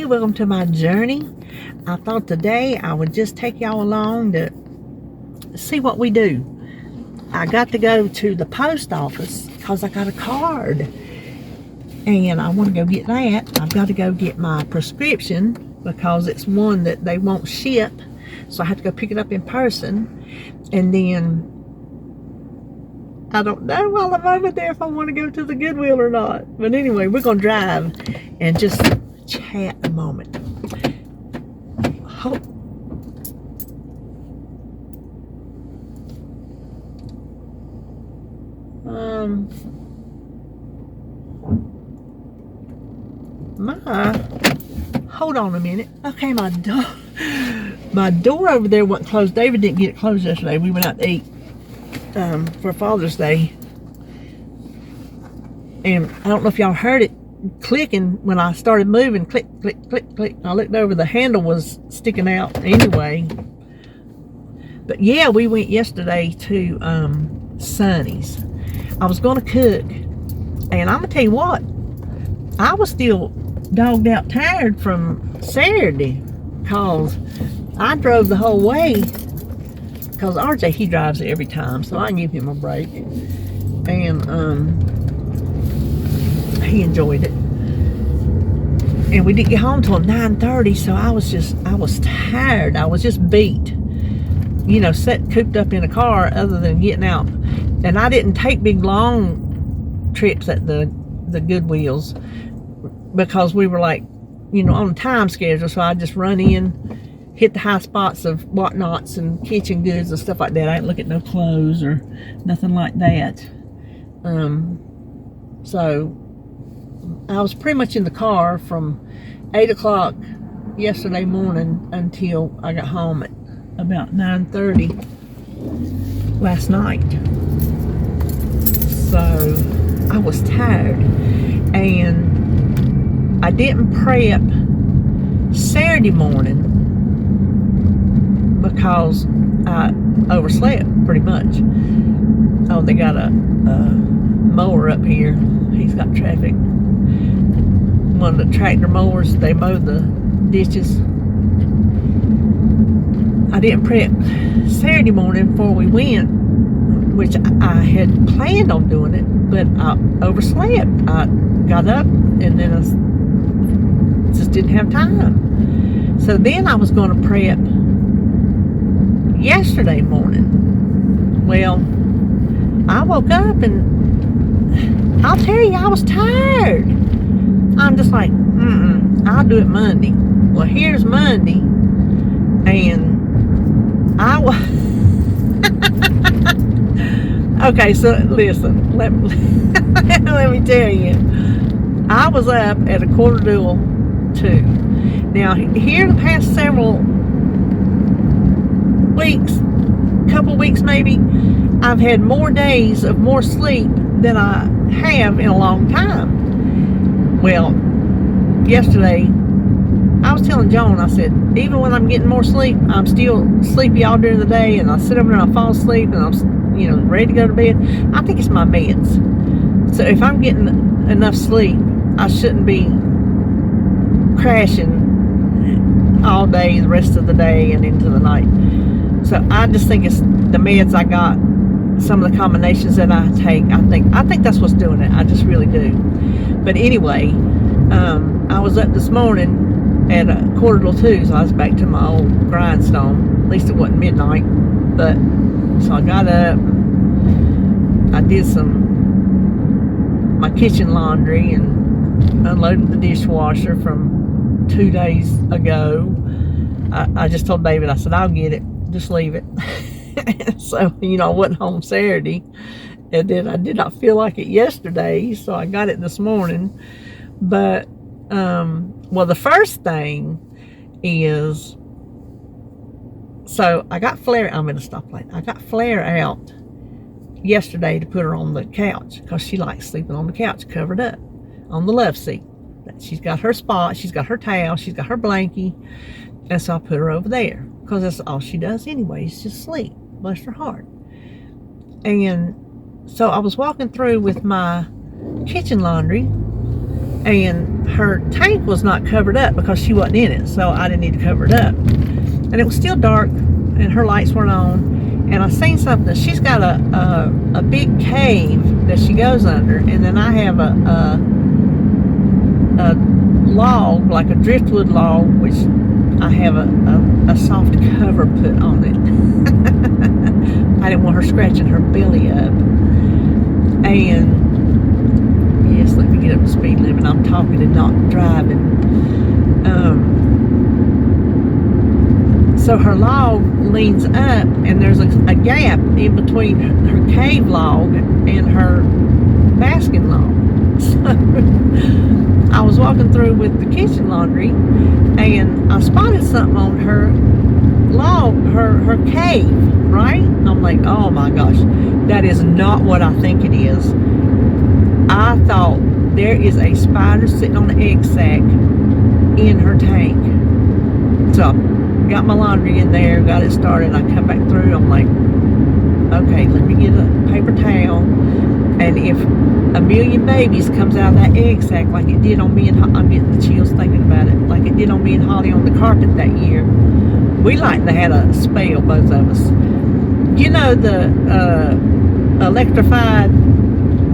welcome to my journey. I thought today I would just take y'all along to see what we do. I got to go to the post office because I got a card and I want to go get that. I've got to go get my prescription because it's one that they won't ship, so I have to go pick it up in person. And then I don't know while I'm over there if I want to go to the Goodwill or not. But anyway, we're going to drive and just chat a moment. Hope. Hold on a minute. Okay, my door over there wasn't closed. David didn't get it closed yesterday. We went out to eat for Father's Day, and I don't know if y'all heard it clicking when I started moving. Click, click, click, click. I looked over, the handle was sticking out anyway. But yeah, we went yesterday to Sonnys. I was going to cook, and I'm gonna tell you what, I was still dogged out tired from Saturday because I drove the whole way. Because RJ, he drives it every time, so I give him a break. And he enjoyed it. And we didn't get home till 9:30, so I was tired. I was just beat. You know, cooped up in a car other than getting out. And I didn't take big long trips at the Goodwills because we were like, you know, on a time schedule, so I just run in, hit the high spots of whatnots and kitchen goods and stuff like that. I didn't look at no clothes or nothing like that. So I was pretty much in the car from 8 o'clock yesterday morning until I got home at about 9:30 last night. So I was tired, and I didn't prep Saturday morning because I overslept pretty much. Oh, they got a mower up here. He's got traffic. One of the tractor mowers, they mow the ditches. I didn't prep Saturday morning before we went, which I had planned on doing it, but I overslept. I got up and then I just didn't have time. So then I was going to prep yesterday morning. Well, I woke up and I'll tell you, I was tired. I'm just like, I'll do it Monday. Well, here's Monday, and I was okay. So listen, let me tell you, I was up at 1:45. Now, here the past several weeks, couple weeks maybe, I've had more days of more sleep than I have in a long time. Well, yesterday I was telling Joan, I said, even when I'm getting more sleep, I'm still sleepy all during the day, and I sit over there and I fall asleep, and I'm, you know, ready to go to bed. I think it's my meds. So if I'm getting enough sleep, I shouldn't be crashing all day, the rest of the day and into the night. So I just think it's the meds I got, some of the combinations that I take. I think that's what's doing it. I just really do. But anyway, I was up this morning at 1:45, so I was back to my old grindstone. At least it wasn't midnight. But so I got up, I did my kitchen laundry and unloaded the dishwasher from 2 days ago. I just told David, I said, I'll get it, just leave it. So, you know, I wasn't home Saturday, and then I did not feel like it yesterday, so I got it this morning. But well, the first thing is, so I got Flair, I'm in a stoplight. I got Flair out yesterday to put her on the couch because she likes sleeping on the couch covered up on the love seat. She's got her spot, she's got her towel, she's got her blankie, and so I put her over there because that's all she does anyway, is just sleep. Bless her heart. And so I was walking through with my kitchen laundry, and her tank was not covered up because she wasn't in it, so I didn't need to cover it up. And it was still dark, and her lights weren't on. And I seen something. She's got a big cave that she goes under, and then I have a log, like a driftwood log, which I have a soft cover put on it. I didn't want her scratching her belly up. And yes, let me get up to speed limit. I'm talking and not driving. So her log leans up, and there's a gap in between her cave log and her basking log. So I was walking through with the kitchen laundry, and I spotted something on her log, her cave, right? I'm like, oh my gosh, that is not what I think it is. I thought there is a spider sitting on the egg sac in her tank. So got my laundry in there, got it started. I come back through. I'm like, okay, let me get a paper towel. And if a million babies comes out of that egg sac like it did on me and I'm getting the chills thinking about it, like it did on me and Holly on the carpet that year. We like to had a spell, both of us. You know the electrified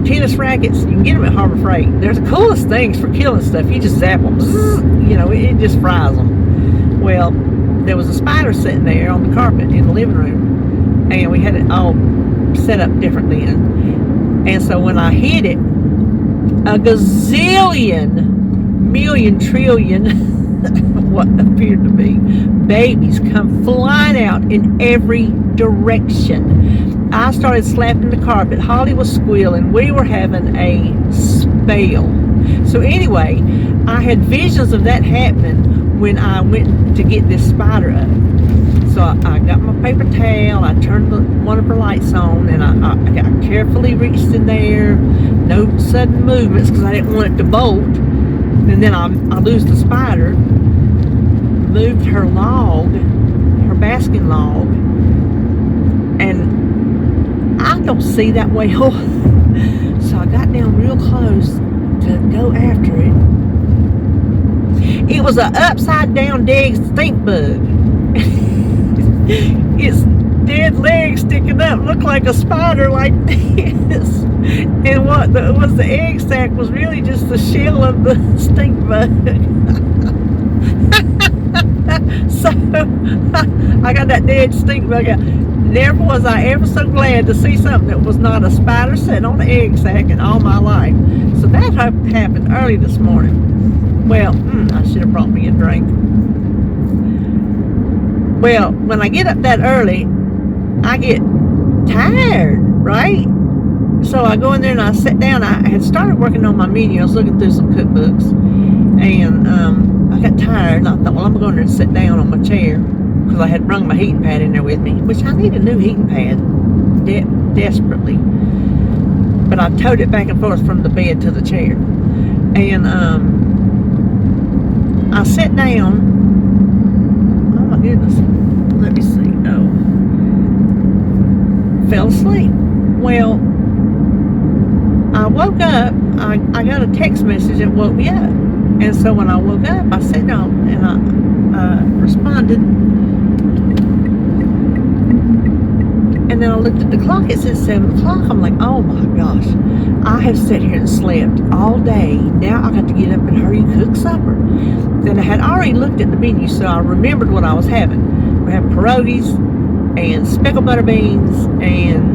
tennis rackets? You can get them at Harbor Freight. They're the coolest things for killing stuff. You just zap them. Zzz, you know, it just fries them. Well, there was a spider sitting there on the carpet in the living room, and we had it all set up different then. And so when I hit it, a gazillion, million, trillion, what appeared to be, babies come flying out in every direction. I started slapping the carpet. Holly was squealing. We were having a spell. So anyway, I had visions of that happening when I went to get this spider up. So I got my paper towel, I turned one of her lights on, and I carefully reached in there, no sudden movements because I didn't want it to bolt. And then I lose the spider, moved her log, her basking log, and I don't see that well. So I got down real close to go after it. It was an upside down dead stink bug. Its dead legs sticking up looked like a spider like this. And what was the egg sac was really just the shell of the stink bug. So I got that dead stink bug out. Never was I ever so glad to see something that was not a spider sitting on the egg sac in all my life. So that happened early this morning. Well, I should have brought me a drink. Well, when I get up that early, I get tired, right? So I go in there and I sit down. I had started working on my menu. I was looking through some cookbooks, and I got tired, and I thought, well, I'm going to go in there and sit down on my chair because I had brung my heating pad in there with me, which I need a new heating pad desperately. But I towed it back and forth from the bed to the chair, and I sat down. Oh my goodness. Let me see. Oh. Fell asleep. Well, I woke up. I got a text message that woke me up. And so when I woke up, I sat down and I responded. And then I looked at the clock. It said 7 o'clock. I'm like, oh my gosh. I have sat here and slept all day. Now I got to get up and hurry and cook supper. Then I had already looked at the menu, so I remembered what I was having. We have pierogies and speckled butter beans and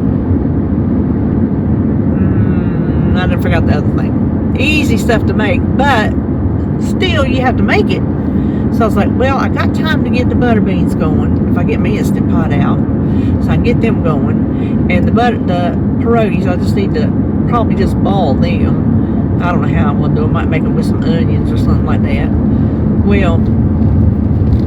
I done forgot the other thing. Easy stuff to make, but still you have to make it. So I was like, well, I got time to get the butter beans going if I get my Instant Pot out. So I get them going. And the pierogies, I just need to probably just ball them. I don't know how I'm going to do it. I might make them with some onions or something like that. Well,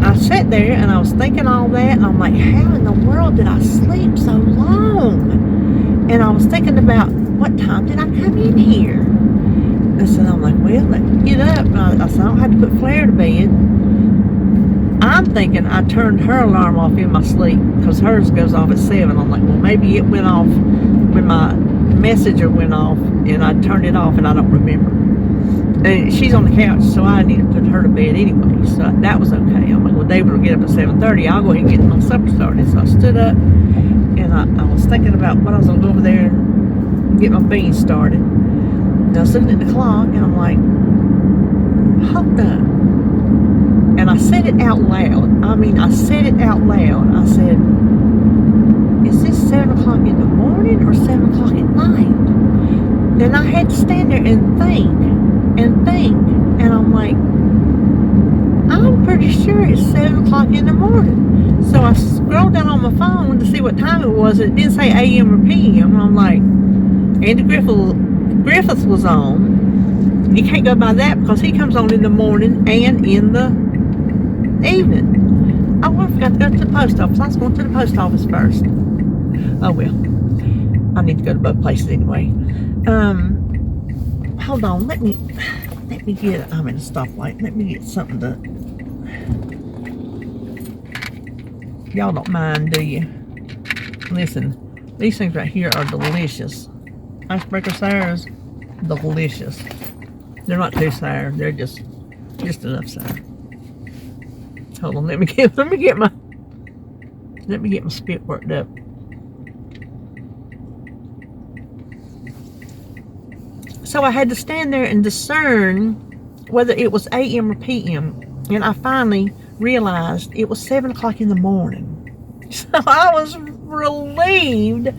I sat there and I was thinking all that, and I'm like, how in the world did I sleep so long? And I was thinking about what time did I come in here? And so I'm like, well, let me get up. And I said, I don't have to put Flair to bed. I'm thinking I turned her alarm off in my sleep because hers goes off at 7. I'm like, well, maybe it went off when my messenger went off and I turned it off and I don't remember. And she's on the couch, so I need to put her to bed anyway. So that was okay. I'm like, well, David will get up at 7:30. I'll go ahead and get my supper started. So I stood up, and I was thinking about what I was going to go over there and get my beans started. And I was looking at the clock, and I'm like, hold up. And I said it out loud. I said it out loud. I said, is this 7 o'clock in the morning or 7 o'clock at night? Then I had to stand there and think. And I'm like, I'm pretty sure it's 7 o'clock in the morning. So I scrolled down on my phone to see what time it was. It didn't say AM or PM. I'm like, Andy Griffith was on. You can't go by that because he comes on in the morning and in the evening. Oh, I forgot to go to the post office. I was going to the post office first. Oh well, I need to go to both places anyway. Hold on, let me get, I'm in a stoplight. Let me get something to, y'all don't mind, do you? Listen, these things right here are delicious. Icebreaker sours, delicious. They're not too sour. They're just enough sour. Hold on, let me get my spit worked up. So I had to stand there and discern whether it was AM or PM. And I finally realized it was 7 o'clock in the morning. So I was relieved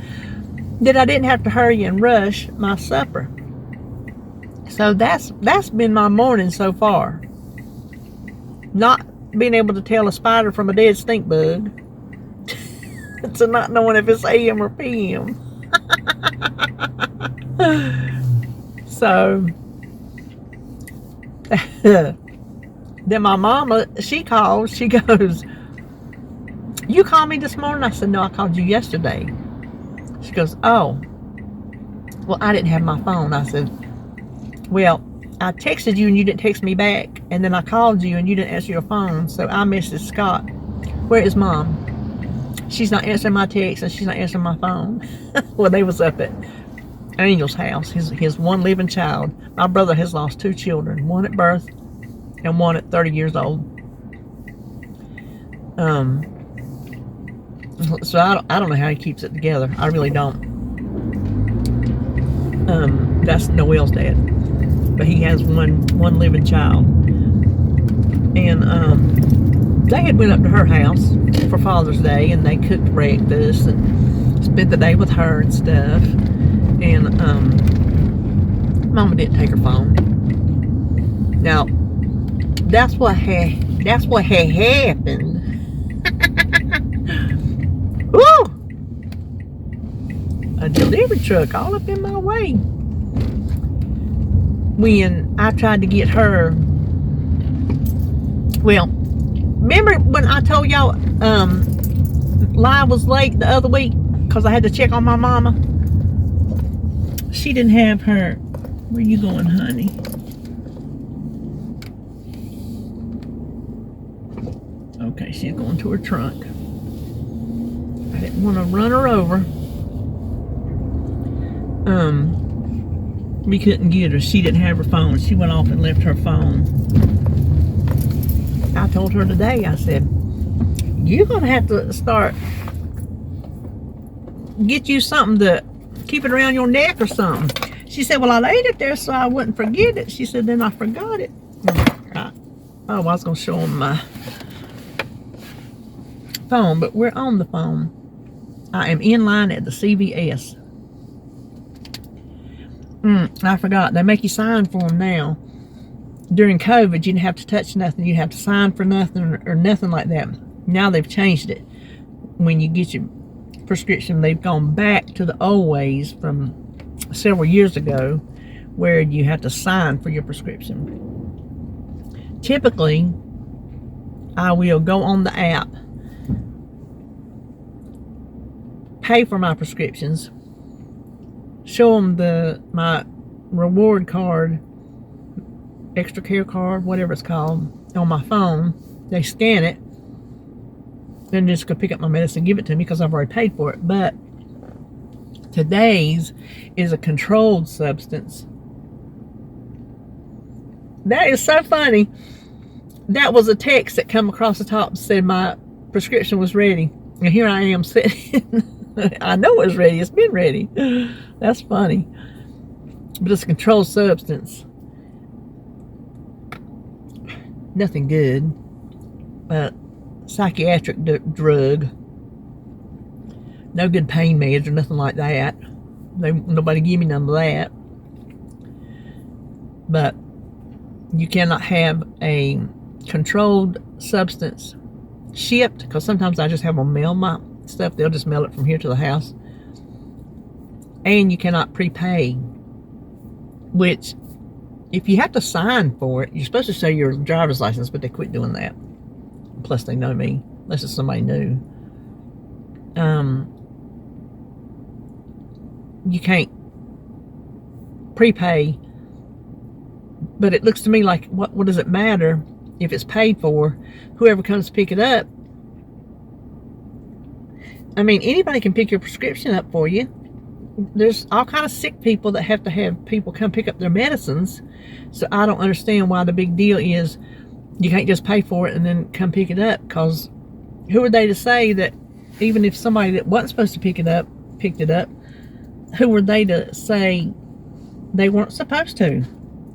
that I didn't have to hurry and rush my supper. So that's been my morning so far. Not being able to tell a spider from a dead stink bug. To not knowing if it's AM or PM. So then my mama, she calls, she goes, you called me this morning? I said, no, I called you yesterday. She goes, oh, well, I didn't have my phone. I said, well, I texted you and you didn't text me back, and then I called you and you didn't answer your phone, so I messaged Scott, where is mom? She's not answering my text and she's not answering my phone. Well, they was up at Angel's house, his one living child. My brother has lost 2 children, one at birth and one at 30 years old. So I don't know how he keeps it together. I really don't. That's Noel's dad, but he has one living child. And they had went up to her house for Father's Day, and they cooked breakfast and spent the day with her and stuff. And Mama didn't take her phone. Now, that's what had happened. Woo! A delivery truck all up in my way. When I tried to get her, well, remember when I told y'all Lyle was late the other week because I had to check on my mama? She didn't have her. Where you going, honey? Okay, she's going to her trunk. I didn't want to run her over. We couldn't get her. She didn't have her phone. She went off and left her phone. I told her today, I said, you're going to have to get you something to keep it around your neck or something. She said, well, I laid it there so I wouldn't forget it. She said, then I forgot it. Oh, I was going to show them my phone, but we're on the phone. I am in line at the CVS. I forgot. They make you sign for them now. During COVID, you didn't have to touch nothing. You have to sign for nothing or nothing like that. Now they've changed it. When you get your prescription, they've gone back to the old ways from several years ago where you have to sign for your prescription. Typically, I will go on the app, pay for my prescriptions, show them my reward card, extra care card, whatever it's called, on my phone. They scan it, then just go pick up my medicine and give it to me because I've already paid for it. But today's is a controlled substance, That is so funny. That was a text that come across the top and said my prescription was ready. And here I am sitting. I know it was ready. It's been ready. That's funny. But it's a controlled substance. Nothing good. Psychiatric drug. No good pain meds or nothing like that. Nobody give me none of that. But you cannot have a controlled substance shipped, because sometimes I just have them mail my stuff. They'll just mail it from here to the house. And you cannot prepay, which if you have to sign for it, you're supposed to show your driver's license, but they quit doing that. Plus they know me, unless it's somebody new. You can't prepay, but it looks to me like what does it matter if it's paid for? Whoever comes to pick it up, I mean, anybody can pick your prescription up for you. There's all kind of sick people that have to have people come pick up their medicines. So I don't understand why the big deal is you can't just pay for it and then come pick it up. Because who are they to say that even if somebody that wasn't supposed to pick it up picked it up, who were they to say they weren't supposed to?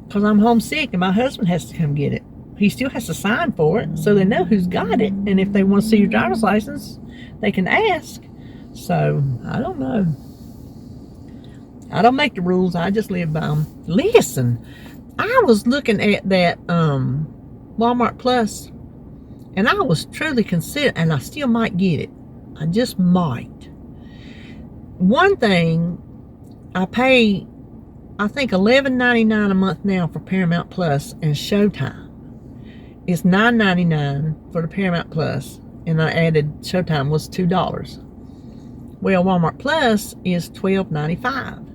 Because I'm homesick and my husband has to come get it. He still has to sign for it, so they know who's got it. And if they want to see your driver's license, they can ask. So I don't know. I don't make the rules. I just live by them. Listen, I was looking at that Walmart Plus, and I was truly considering, and I still might get it. I just might. One thing, I pay, I think $11.99 a month now for Paramount Plus and Showtime. It's $9.99 for the Paramount Plus, and I added Showtime was $2. Well, Walmart Plus is $12.95,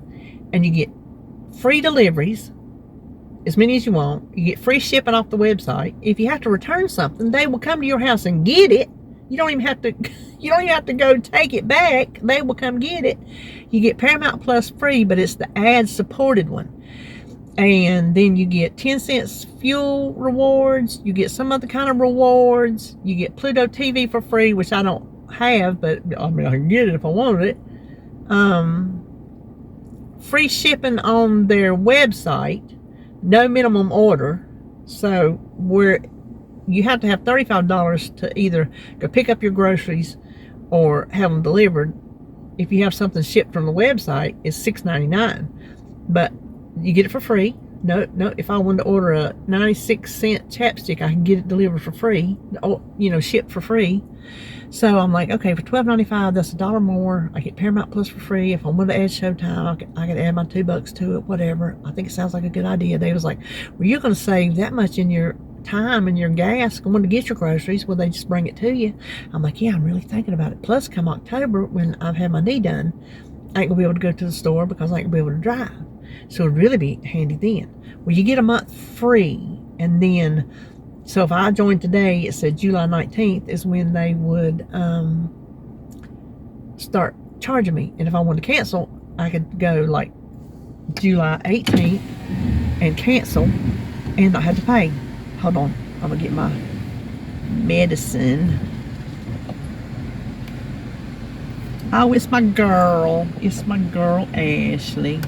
and you get free deliveries, as many as you want. You get free shipping off the website. If you have to return something, they will come to your house and get it. You don't even have to. You don't even have to go take it back. They will come get it. You get Paramount Plus free, but it's the ad-supported one. And then you get 10 cents fuel rewards. You get some other kind of rewards. You get Pluto TV for free, which I don't have, but I mean I can get it if I wanted it. Free shipping on their website. No minimum order. So where you have to have $35 to either go pick up your groceries or have them delivered. If you have something shipped from the website, it's $6.99. But you get it for free. No, if I wanted to order a 96-cent chapstick, I can get it delivered for free, shipped for free. So I'm like, okay, for $12.95, that's $1 more. I get Paramount Plus for free. If I wanted to add Showtime, I could add my $2 to it, whatever. I think it sounds like a good idea. They was like, well, you're going to save that much in your time and your gas going to get your groceries. Will they just bring it to you? I'm like, yeah, I'm really thinking about it. Plus, come October, when I've had my knee done, I ain't going to be able to go to the store because I ain't going to be able to drive. So it'd really be handy then. Well, you get a month free, and then, so if I joined today, it said July 19th is when they would start charging me. And if I wanted to cancel, I could go like July 18th and cancel and not have to pay. Hold on, I'm gonna get my medicine. Oh, it's my girl. It's my girl, Ashley.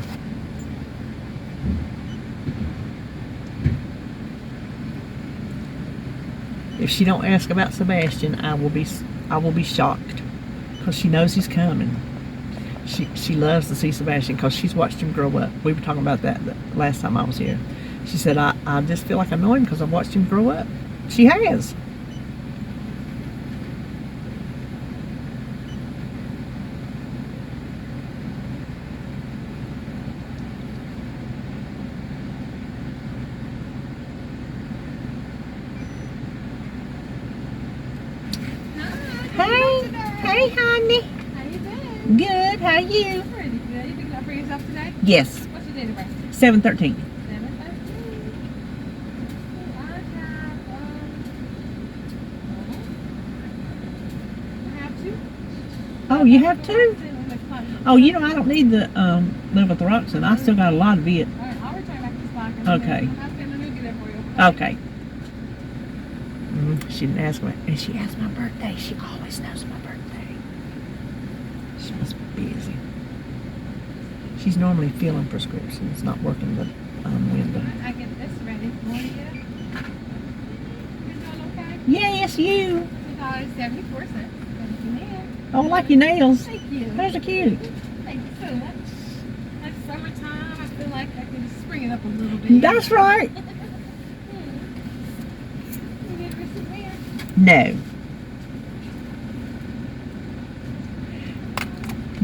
If she don't ask about Sebastian, I will be shocked, because she knows he's coming. She loves to see Sebastian because she's watched him grow up. We were talking about that the last time I was here. She said, I just feel like I know him because I've watched him grow up. She has. Hey, honey. How you doing? Good. How are you? Pretty good. You picking up for yourself today? Yes. What's your date of birth? 7/13. 7/13. I have two. Oh, you have two? Oh, I don't need the levothyroxine. I still got a lot of it. Alright, I'll return back to stock. Okay. I'll send a new get it for you, Okay. She didn't ask me. And she asked my birthday. She always knows my birthday. She must be busy. She's normally filling prescriptions, not working the window. I get this ready for you. You're doing okay? Yes, you. $2.74. Thank you, ma'am. Oh, I like your nails. Thank you. Those are cute. Thank you so much. Like summertime, I feel like I can spring it up a little bit. That's right. You get for some hair? No.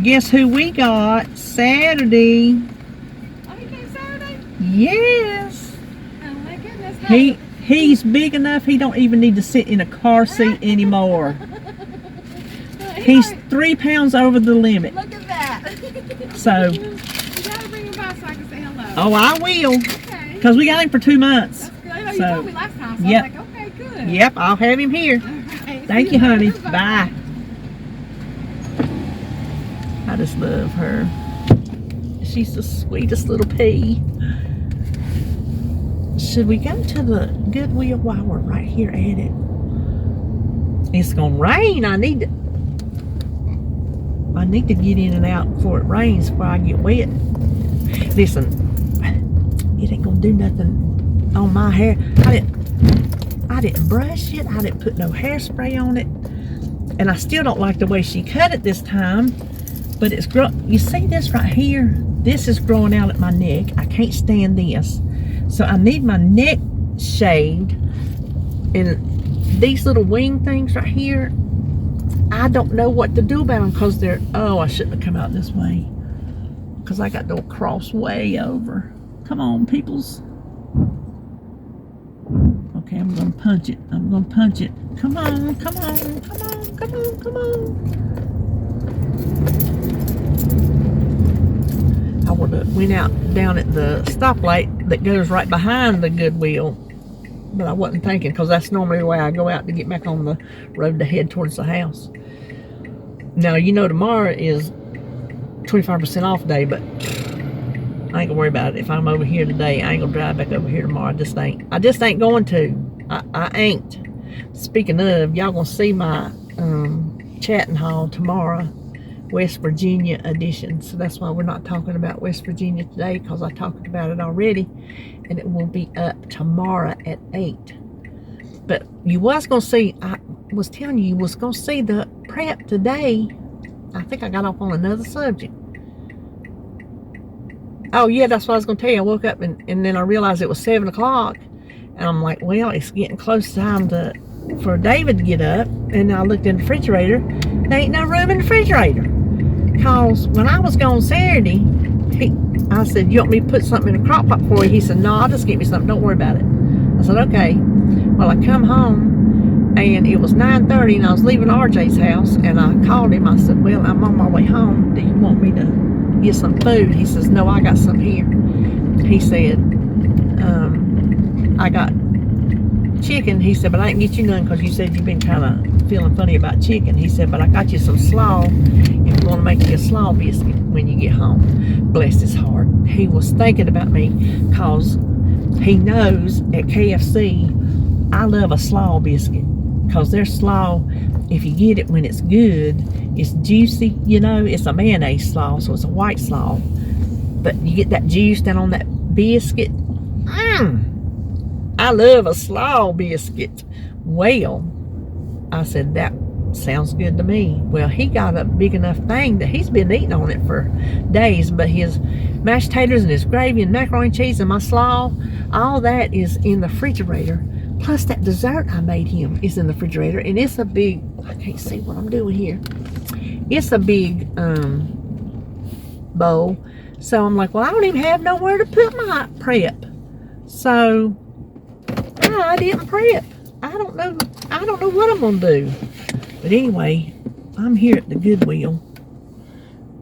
Guess who we got Saturday? Oh, he came Saturday? Yes. Oh my goodness. He's big enough he don't even need to sit in a car seat anymore. He's 3 pounds over the limit. Look at that. So. You gotta bring him by so I can say hello. Oh, I will. Okay. Because we got him for 2 months. That's good. I know you So, told me last time, so yep. I was like, okay, good. Yep, I'll have him here. Okay. Thank See you, honey. later. Bye. I just love her. She's the sweetest little pea. Should we go to the Goodwill while we're right here at it? It's gonna rain. I need to get in and out before it rains, before I get wet. Listen, it ain't gonna do nothing on my hair. I didn't brush it. I didn't put no hairspray on it, and I still don't like the way she cut it this time. But it's you see this right here? This is growing out at my neck. I can't stand this, so I need my neck shaved. And these little wing things right here, I don't know what to do about them because they're, oh, I shouldn't have come out this way because I got to cross way over. Come on, peoples. Okay, I'm going to punch it. I'm going to punch it. Come on, come on, come on, come on, come on. I would have went out down at the stoplight that goes right behind the Goodwill, but I wasn't thinking because that's normally the way I go out to get back on the road to head towards the house. Now, you know, tomorrow is 25% off day, but I ain't gonna worry about it. If I'm over here today, I ain't gonna drive back over here tomorrow. I just ain't going to. I ain't. Speaking of, y'all gonna see my chatting hall tomorrow, West Virginia edition. So that's why we're not talking about West Virginia today, because I talked about it already, and it will be up tomorrow at 8. But you was gonna see, I was telling you was gonna see the prep today. I think I got off on another subject. Oh yeah, that's what I was gonna tell you. I woke up and then I realized it was 7 o'clock, and I'm like, well, it's getting close time for David to get up. And I looked in the refrigerator. There ain't no room in the refrigerator. Cause when I was gone Saturday, I said, you want me to put something in a crock pot for you? He said, no, I'll just get me something. Don't worry about it. I said, okay. Well, I come home and it was 9:30 and I was leaving RJ's house, and I called him. I said, well, I'm on my way home. Do you want me to get some food? He says, no, I got some here. He said, I got chicken. He said, but I didn't get you none because you said you've been kind of feeling funny about chicken. He said, but I got you some slaw if you want to make you a slaw biscuit when you get home. Bless his heart. He was thinking about me because he knows at KFC I love a slaw biscuit, because their slaw, if you get it when it's good, it's juicy. You know, it's a mayonnaise slaw, so it's a white slaw, but you get that juice down on that biscuit. I love a slaw biscuit. Well, I said, that sounds good to me. Well, he got a big enough thing that he's been eating on it for days, but his mashed potatoes and his gravy and macaroni and cheese and my slaw, all that is in the refrigerator. Plus that dessert I made him is in the refrigerator, and it's a big, I can't see what I'm doing here. It's a big bowl. So I'm like, well, I don't even have nowhere to put my prep. So I didn't prep. I don't know what I'm gonna do. But anyway, I'm here at the Goodwill.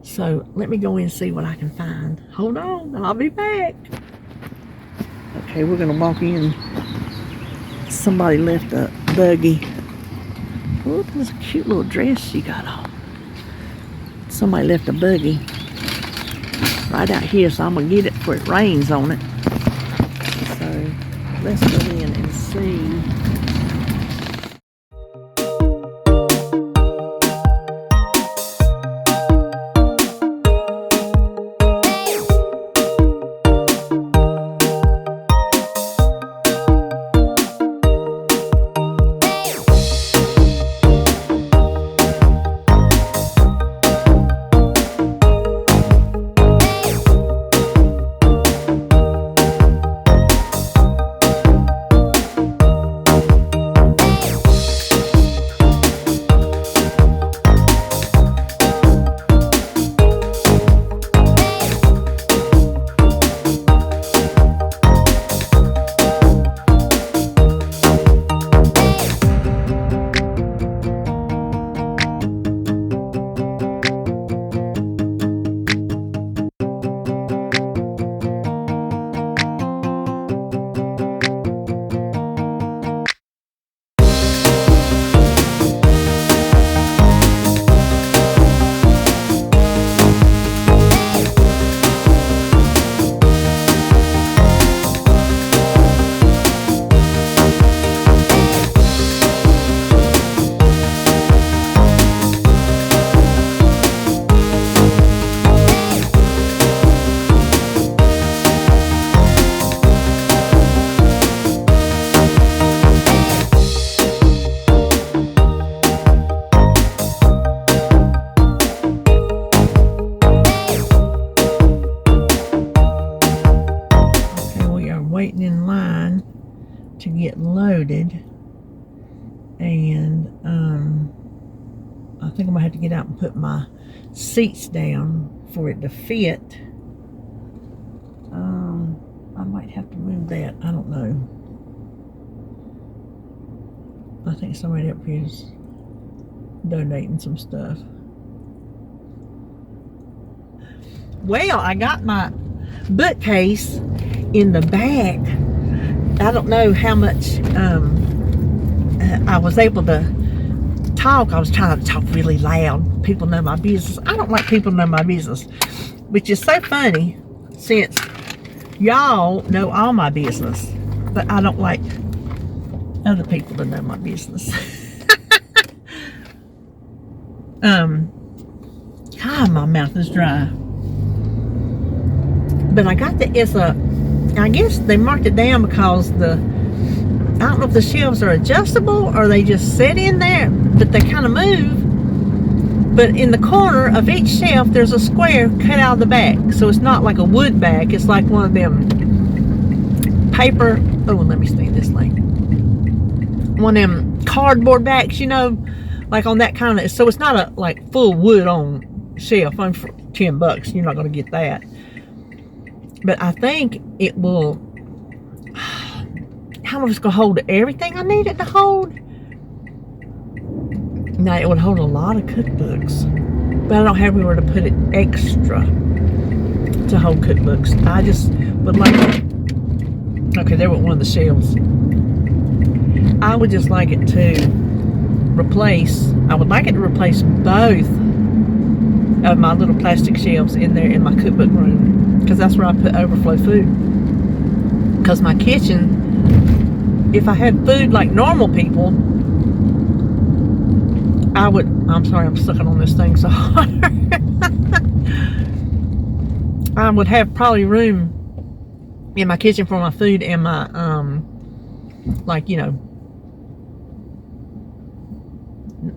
So let me go in and see what I can find. Hold on, I'll be back. Okay, we're gonna walk in. Somebody left a buggy. Oh, that's a cute little dress she got on. Somebody left a buggy right out here, so I'm gonna get it before it rains on it. So let's go in and see. Waiting in line to get loaded, and I think I'm gonna have to get out and put my seats down for it to fit. I might have to move that, I don't know. I think somebody up here is donating some stuff. Well, I got my bookcase in the back. I don't know how much I was able to talk. I was trying to talk really loud. People know my business. I don't like people to know my business, which is so funny since y'all know all my business, but I don't like other people to know my business. My mouth is dry. But I got I guess they marked it down because I don't know if the shelves are adjustable or they just sit in there, but they kind of move. But in the corner of each shelf, there's a square cut out of the back. So it's not like a wood back. It's like one of them paper, let me stay this lane. One of them cardboard backs, you know, like on that kind of, so it's not a like full wood on shelf. I'm for $10. You're not going to get that. But I think it will, I don't know if it's going to hold everything I need it to hold. No, it would hold a lot of cookbooks. But I don't have anywhere to put it extra to hold cookbooks. I just would like, okay, there went one of the shelves. I would just like it to replace, I would like it to replace both of my little plastic shelves in there in my cookbook room. Because that's where I put overflow food. Because my kitchen, if I had food like normal people, I would, I'm sorry, I'm sucking on this thing so hard. I would have probably room in my kitchen for my food and my, like, you know,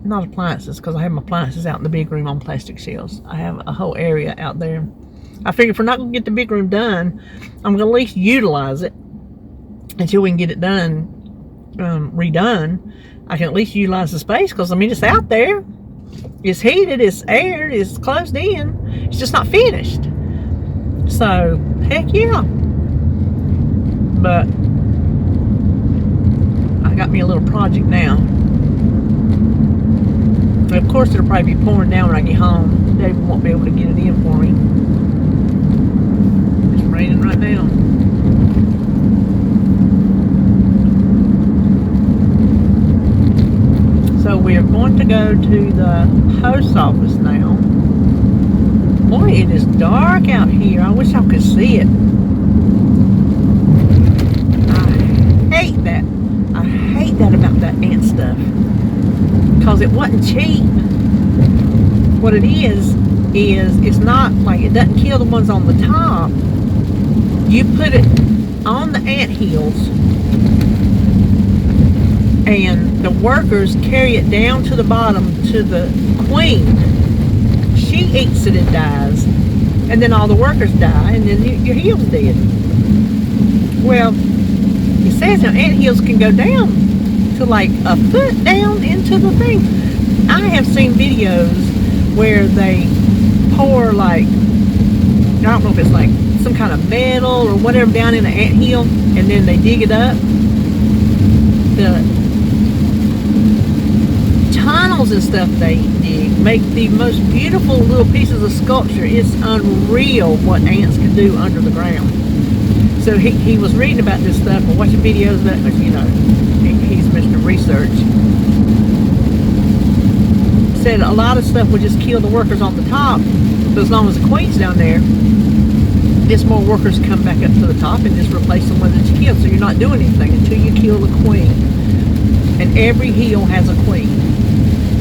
not appliances, because I have my appliances out in the big room on plastic shelves. I have a whole area out there. I figure if we're not going to get the big room done, I'm going to at least utilize it until we can get it done, redone. I can at least utilize the space because, I mean, it's out there. It's heated, it's aired, it's closed in. It's just not finished. So, heck yeah. But I got me a little project now. But of course, it'll probably be pouring down when I get home. Dave won't be able to get it in for me. It's raining right now. So we are going to go to the post office now. Boy, it is dark out here. I wish I could see it. because it wasn't cheap. What it is it's not like, it doesn't kill the ones on the top. You put it on the ant hills, and the workers carry it down to the bottom to the queen. She eats it and dies, and then all the workers die, and then your hill's dead. Well, it says now ant hills can go down to like a foot down into the thing. I have seen videos where they pour, like, I don't know if it's like some kind of metal or whatever down in the anthill, and then they dig it up. The tunnels and stuff they dig make the most beautiful little pieces of sculpture. It's unreal what ants can do under the ground. So he was reading about this stuff and watching videos about it, you know, he's Mr. Research. Said a lot of stuff would just kill the workers on the top, but as long as the queen's down there, just more workers come back up to the top and just replace the one that you killed. So you're not doing anything until you kill the queen. And every hill has a queen.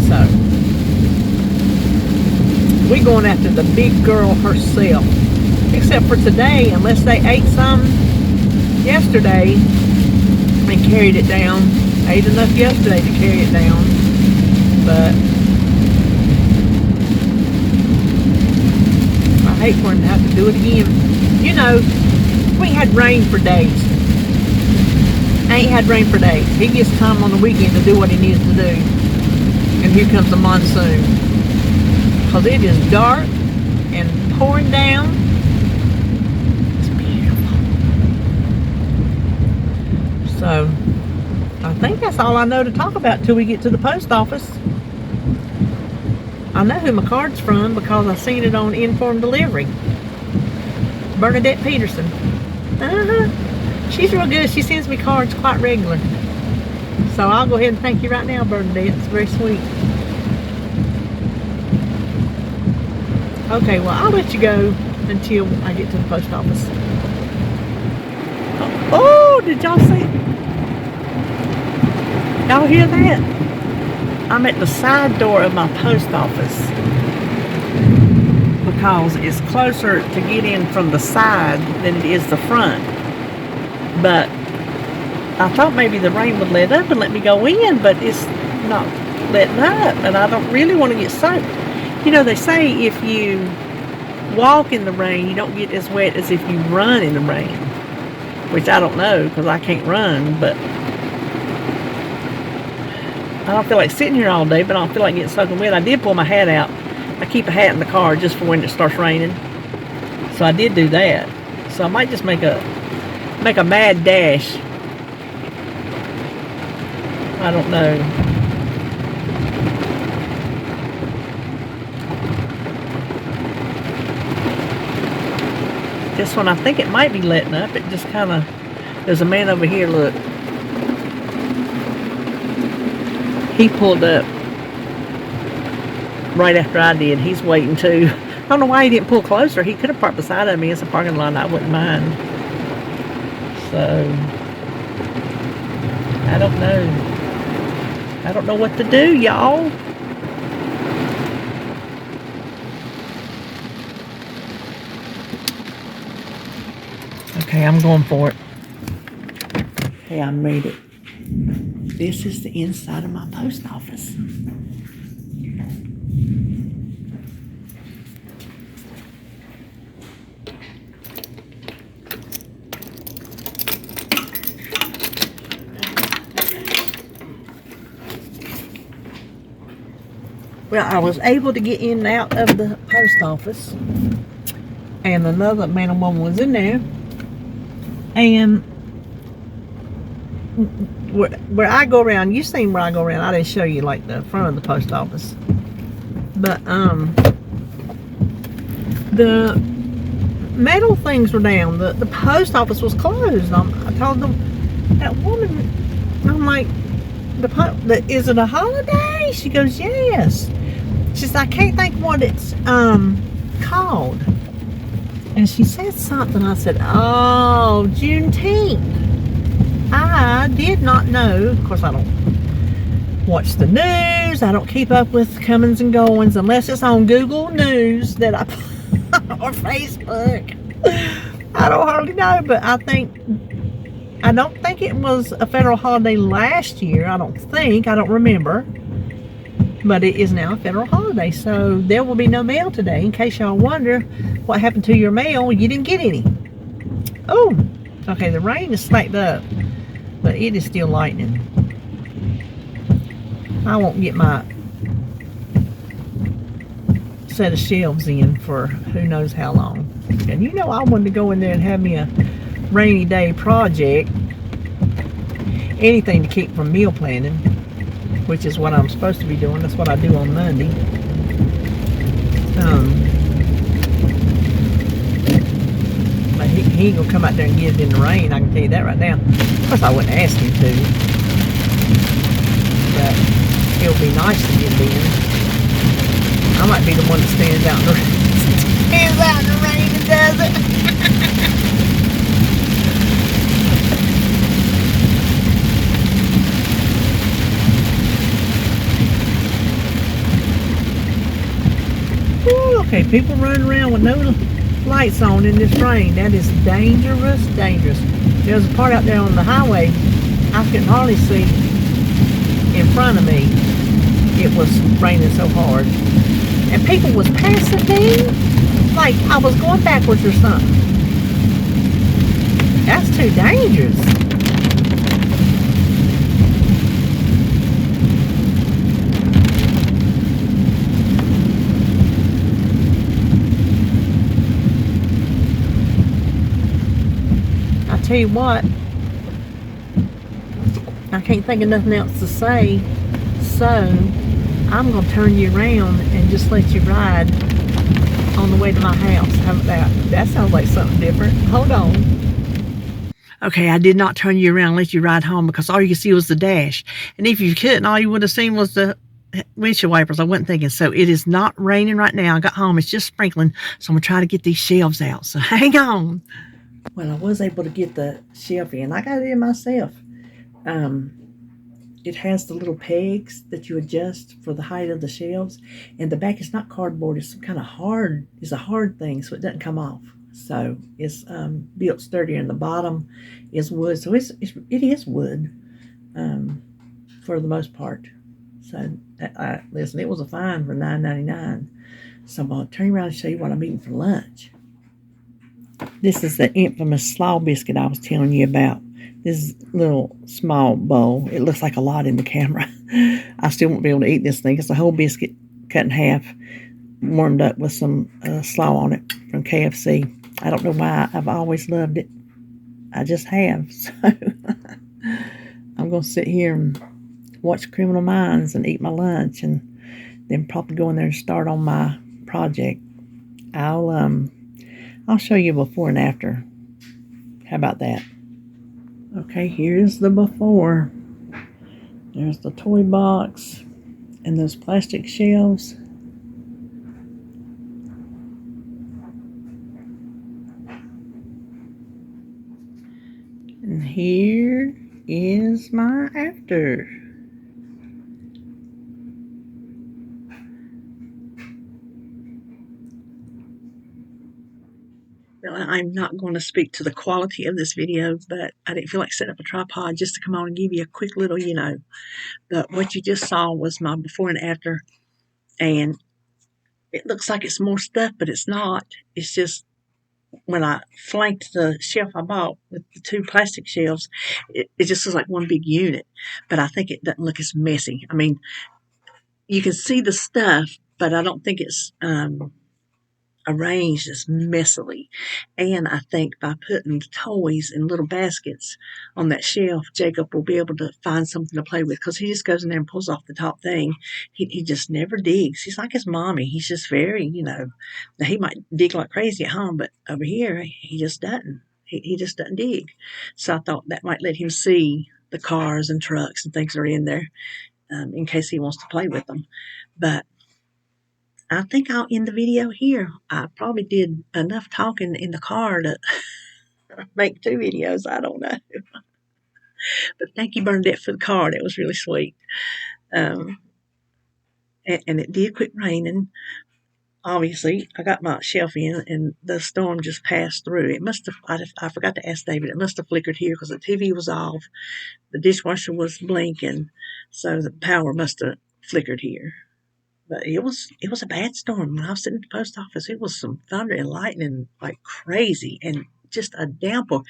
So we're going after the big girl herself. Except for today, unless they ate some yesterday and carried it down. Ate enough yesterday to carry it down. But I hate for him to have to do it again. You know, we had rain for days. Ain't had rain for days. He gets time on the weekend to do what he needs to do. And here comes the monsoon. Because it is dark and pouring down. It's beautiful. So, I think that's all I know to talk about until we get to the post office. I know who my card's from because I seen it on Informed Delivery. Bernadette Peterson. She's real good. She sends me cards quite regular. So I'll go ahead and thank you right now, Bernadette. It's very sweet. Okay, well, I'll let you go until I get to the post office. Oh, did y'all see? Y'all hear that? I'm at the side door of my post office because it's closer to get in from the side than it is the front. But I thought maybe the rain would let up and let me go in, but it's not letting up, and I don't really want to get soaked. You know, they say if you walk in the rain, you don't get as wet as if you run in the rain, which I don't know because I can't run, but I don't feel like sitting here all day, but I don't feel like getting soaking wet. I did pull my hat out. I keep a hat in the car just for when it starts raining. So I did do that. So I might just make a mad dash. I don't know. This one, I think it might be letting up. It just kind of, there's a man over here, look. He pulled up right after I did. He's waiting too. I don't know why he didn't pull closer. He could have parked beside of me. It's a parking lot. I wouldn't mind. So, I don't know. I don't know what to do, y'all. Okay, I'm going for it. Okay, I made it. This is the inside of my post office. Well, I was able to get in and out of the post office, and another man and woman was in there, and where I go around, you seen where I go around. I didn't show you like the front of the post office, but the metal things were down. The post office was closed. I told them, that woman, I'm like, is it a holiday? She goes, yes. She says, I can't think what it's called. And she said something. I said, oh, Juneteenth. I did not know, of course I don't watch the news. I don't keep up with comings and goings unless it's on Google News that I or Facebook. I don't hardly know, but I don't think it was a federal holiday last year. I don't remember. But it is now a federal holiday, so there will be no mail today. In case y'all wonder what happened to your mail, you didn't get any. Oh, okay, the rain is slacked up, but it is still lightning. I won't get my set of shelves in for who knows how long. And you know I wanted to go in there and have me a rainy day project. Anything to keep from meal planning, which is what I'm supposed to be doing. That's what I do on Monday. But he ain't gonna come out there and get it in the rain, I can tell you that right now. Of course I wouldn't ask him to, but it would be nice to get it in. I might be the one that stands out in the rain and does it. Ooh, okay, people running around with no lights on in this rain. That is dangerous, dangerous. There was a part out there on the highway I couldn't hardly see in front of me. It was raining so hard. And people was passing me like I was going backwards or something. That's too dangerous. Tell you what, I can't think of nothing else to say, so I'm going to turn you around and just let you ride on the way to my house. How about that? That sounds like something different. Hold on. Okay, I did not turn you around and let you ride home because all you could see was the dash. And if you couldn't, all you would have seen was the windshield wipers. I wasn't thinking. So it is not raining right now. I got home. It's just sprinkling. So I'm going to try to get these shelves out. So hang on. Well, I was able to get the shelf in. I got it in myself. It has the little pegs that you adjust for the height of the shelves. And the back is not cardboard. It's some kind of hard. It's a hard thing, so it doesn't come off. So it's built sturdier. And the bottom is wood. So it is wood for the most part. So listen, it was a fine for $9.99. So I'm going to turn around and show you what I'm eating for lunch. This is the infamous slaw biscuit I was telling you about. This little small bowl. It looks like a lot in the camera. I still won't be able to eat this thing. It's a whole biscuit cut in half, warmed up with some slaw on it from KFC. I don't know why. I've always loved it. I just have. So I'm going to sit here and watch Criminal Minds and eat my lunch and then probably go in there and start on my project. I'll show you before and after. How about that? Okay, here's the before. There's the toy box and those plastic shelves. And here is my after. I'm not going to speak to the quality of this video, but I didn't feel like setting up a tripod just to come on and give you a quick little, But what you just saw was my before and after, and it looks like it's more stuff, but it's not. It's just when I flanked the shelf I bought with the two plastic shelves, it just looks like one big unit, but I think it doesn't look as messy. I mean, you can see the stuff, but I don't think it's arranged as messily. And I think by putting the toys in little baskets on that shelf, Jacob will be able to find something to play with because he just goes in there and pulls off the top thing. He just never digs. He's like his mommy. He's just very, now he might dig like crazy at home, but over here, he just doesn't. He just doesn't dig. So I thought that might let him see the cars and trucks and things that are in there in case he wants to play with them. But I think I'll end the video here. I probably did enough talking in the car to make 2 videos. I don't know. But thank you, Bernadette, for the card. It was really sweet. Um, and it did quit raining. Obviously, I got my shelf in, and the storm just passed through. It must have. I forgot to ask David. It must have flickered here because the TV was off, the dishwasher was blinking, so the power must have flickered here. But it was a bad storm. When I was sitting at the post office, it was some thunder and lightning like crazy, and just a downpour.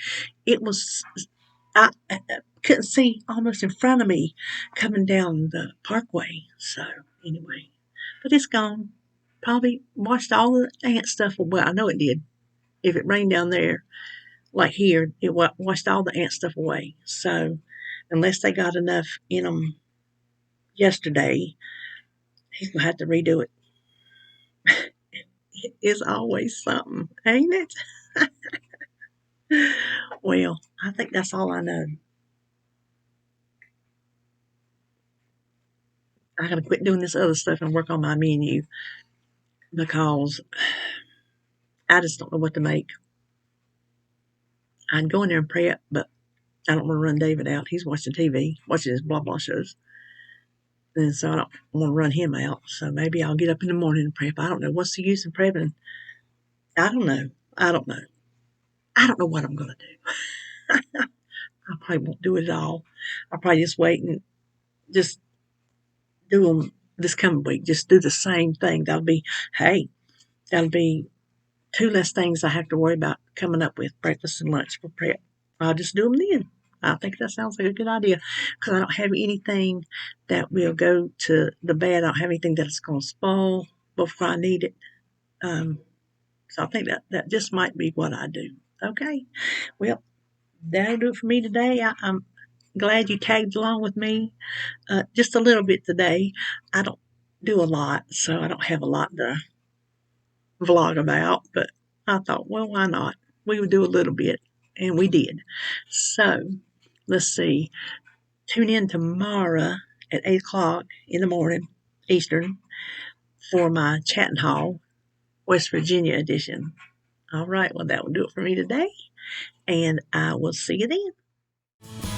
It was. I couldn't see almost in front of me coming down the parkway. So anyway, but it's gone. Probably washed all the ant stuff away. Well, I know it did. If it rained down there, like here, it washed all the ant stuff away. So unless they got enough in them yesterday, he's gonna have to redo it. It is always something, ain't it? Well, I think that's all I know. I gotta quit doing this other stuff and work on my menu because I just don't know what to make. I'd go in there and prep, but I don't want to run David out. He's watching TV, watching his blah blah shows. And so I don't want to run him out. So maybe I'll get up in the morning and prep. I don't know. What's the use in prepping? I don't know. I don't know. I don't know what I'm going to do. I probably won't do it at all. I'll probably just wait and just do them this coming week. Just do the same thing. That'll be two less things I have to worry about coming up with breakfast and lunch for prep. I'll just do them then. I think that sounds like a good idea because I don't have anything that will go to the bad. I don't have anything that's going to spoil before I need it. Um, so I think that just might be what I do. Okay. Well, that'll do it for me today. I'm glad you tagged along with me just a little bit today. I don't do a lot, so I don't have a lot to vlog about, but I thought, well, why not? We would do a little bit, and we did. So let's see. Tune in tomorrow at 8 o'clock in the morning, Eastern, for my Chat and Hall, West Virginia edition. All right, well, that will do it for me today, and I will see you then.